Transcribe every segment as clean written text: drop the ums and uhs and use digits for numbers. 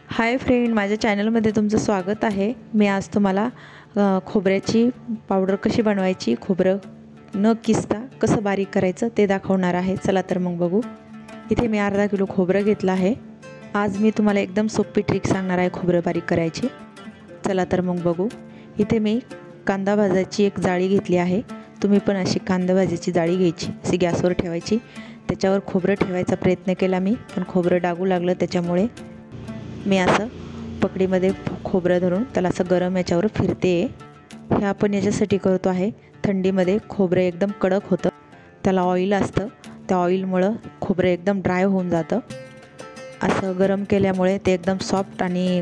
Hi friend, माझ्या चॅनलमध्ये तुमचं स्वागत आहे। मी आज तुम्हाला खोबऱ्याची पावडर कशी बनवायची, खोबरं न किसता कसं बारीक करायचं ते दाखवणार आहे। चला तर मग बघू। इथे मी अर्धा किलो खोबरं घेतलं आहे। आज मी तुम्हाला एकदम सोपी ट्रिक सांगणार आहे खोबरं बारीक करायची। चला तर मग बघू। इथे मी कांदा भाजायची एक जाळी घेतली आहे। तुम्ही पण अशी कांदा भाजायची जाळी घ्यायची, अशी गॅसवर ठेवायची। त्याच्यावर खोबरं ठेवायचा प्रयत्न केला मी, पण खोबरं डागू लागलं। त्याच्यामुळे मी असं पकडीमध्ये खोबरं धरून त्याला असं गरम याच्यावर फिरते। हे आपण याच्यासाठी करतो आहे, थंडीमध्ये खोबरं एकदम कडक होतं, त्याला ऑइल असतं, त्या ऑइलमुळं खोबरं एकदम ड्राय होऊन जातं। असं गरम केल्यामुळे ते एकदम सॉफ्ट, आणि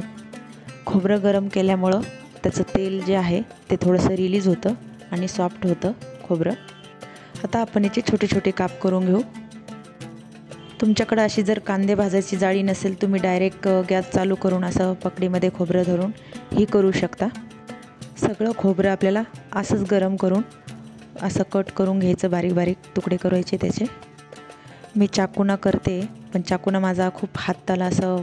खोबरं गरम केल्यामुळं त्याचं तेल जे आहे ते थोडंसं रिलीज होतं आणि सॉफ्ट होतं खोबरं। आता आपण याचे छोटे छोटे काप करून घेऊ। तुमच्याकडे अशी जर कांदे भाजायची जाळी नसेल, तुम्ही डायरेक्ट गॅस चालू करून असं पकडीमध्ये खोबरं धरून ही करू शकता। सगळं खोबरं आपल्याला असंच गरम करून असं कट करून घ्यायचं, बारीक बारीक तुकडे करायचे त्याचे। मी चाकूना करते, पण चाकूना माझा खूप हाताला असं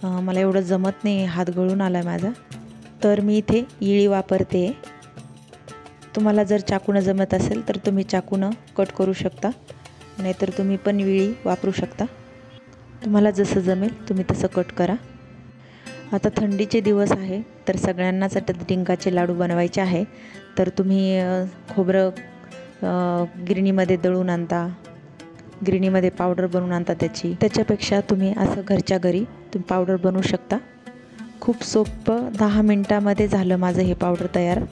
मला एवढं जमत नाही, हात गळून आला माझा, तर मी इथे इळी वापरते। तुम्हाला जर चाकूनं जमत असेल तर तुम्ही चाकूनं कट करू शकता, नाहीतर तुम्ही पण विळी वापरू शकता। तुम्हाला जसं जमेल तुम्ही तसं कट करा। आता थंडीचे दिवस आहे, तर सगळ्यांनाच आता डिंकाचे लाडू बनवायचे आहे। तर तुम्ही खोबरं गिरणीमध्ये दळून आणता, गिरणीमध्ये पावडर बनवून आणता त्याच्यापेक्षा तुम्ही असं घरच्या घरी तुम्ही पावडर बनवू शकता। खूप सोपं, 10 मिनटामध्ये झालं माझं हे पावडर तयार।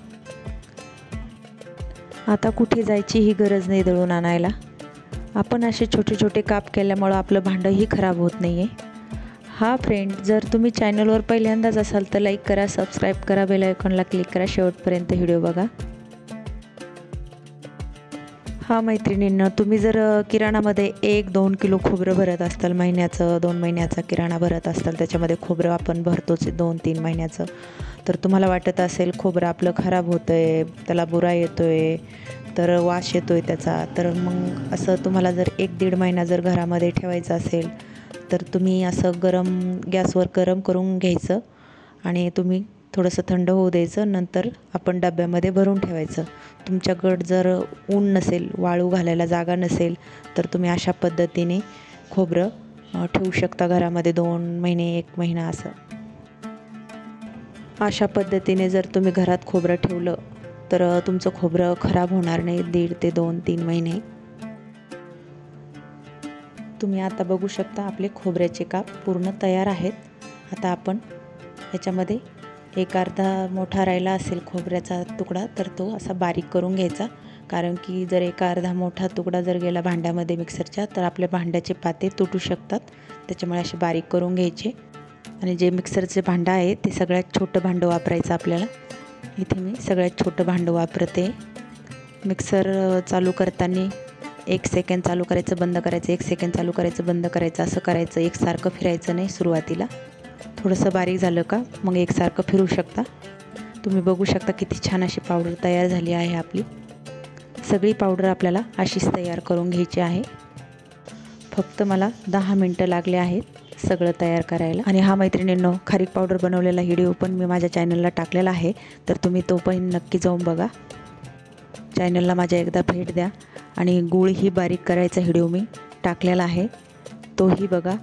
आता कुठे जायची ही गरज नाही दळून आणायला। आपण असे छोटे छोटे काप केल्यामुळं आपलं भांडंही खराब होत नाही आहे। हा फ्रेंड, जर तुम्ही चॅनलवर पहिल्यांदाच असाल तर लाईक करा, सबस्क्राईब करा, बेल आयकॉनला क्लिक करा, शेवटपर्यंत व्हिडिओ बघा। हा मैत्रिणींनो, तुम्ही जर किराणामध्ये 1-2 किलो खोबरं भरत असताल, महिन्याचं 2 महिन्याचा किराणा भरत असताल, त्याच्यामध्ये खोबरं आपण भरतोच 2-3 महिन्याचं, तर तुम्हाला वाटत असेल खोबरं आपलं खराब होतं आहे, त्याला बुरा येतो आहे, तर वास येतो आहे त्याचा, तर मग असं तुम्हाला जर 1-1.5 महिना जर घरामध्ये ठेवायचं असेल, तर तुम्ही असं गॅसवर गरम करून घ्यायचं आणि तुम्ही थोडंसं थंड होऊ द्यायचं। नंतर आपण डब्यामध्ये भरून ठेवायचं। तुमच्याकडं जर ऊन नसेल, वाळू घालायला जागा नसेल, तर तुम्ही अशा पद्धतीने खोबरं ठेवू शकता घरामध्ये 2 महिने, 1 महिना असं। अशा पद्धतीने जर तुम्ही घरात खोबरं ठेवलं तर तुमचं खोबरं खराब होणार नाही 1.5 ते 2-3 महिने। तुम्ही आता बघू शकता आपले खोबऱ्याचे काप पूर्ण तयार आहेत। आता आपण याच्यामध्ये एक अर्धा मोठा राहिला असेल खोबऱ्याचा तुकडा, तर तो असा बारीक करून घ्यायचा, कारण की जर एक अर्धा मोठा तुकडा जर गेला भांड्यामध्ये मिक्सरच्या, तर आपल्या भांड्याचे पाते तुटू शकतात। त्याच्यामुळे असे बारीक करून घ्यायचे। आणि जे मिक्सरचे भांडं आहे ते सगळ्यात छोटं भांडं वापरायचं आपल्याला। इथे मी सगळ्यात छोटं भांडं वापरते। मिक्सर चालू करताना 1 सेकंद चालू करायचं, बंद करायचं, 1 सेकंद चालू करायचं, बंद करायचं, असं करायचं। एकसारखं फिरायचं नाही सुरुवातीला। थोडंसं बारीक झालं का मग एकसारखं फिरू शकता। तुम्ही बघू शकता किती छान अशी पावडर तयार झाली आहे आपली। सगळी पावडर आपल्याला अशीच तयार करून घ्यायची आहे। फक्त मला 10 मिनटं लागले आहेत सगळं तयार करायला। आणि हा मैत्रिणींनो, खारीक पावडर बनवलेला व्हिडिओ पण मी माझ्या चॅनलला टाकलेला आहे, तर तुम्ही तो पण नक्की जाऊन बघा। चॅनलला माझ्या एकदा भेट द्या। आणि गूळही बारीक करायचा व्हिडिओ मी टाकलेला आहे, तोही बघा।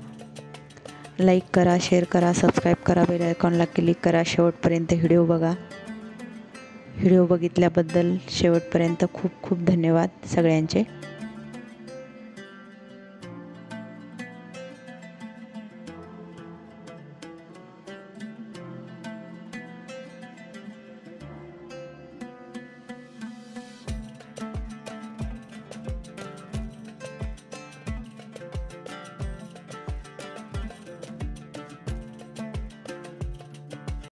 लाईक करा, शेअर करा, सबस्क्राईब करा, बेल आयकॉनला क्लिक करा, शेवटपर्यंत व्हिडिओ बघा। व्हिडिओ बघितल्याबद्दल शेवटपर्यंत खूप खूप धन्यवाद सगळ्यांचे।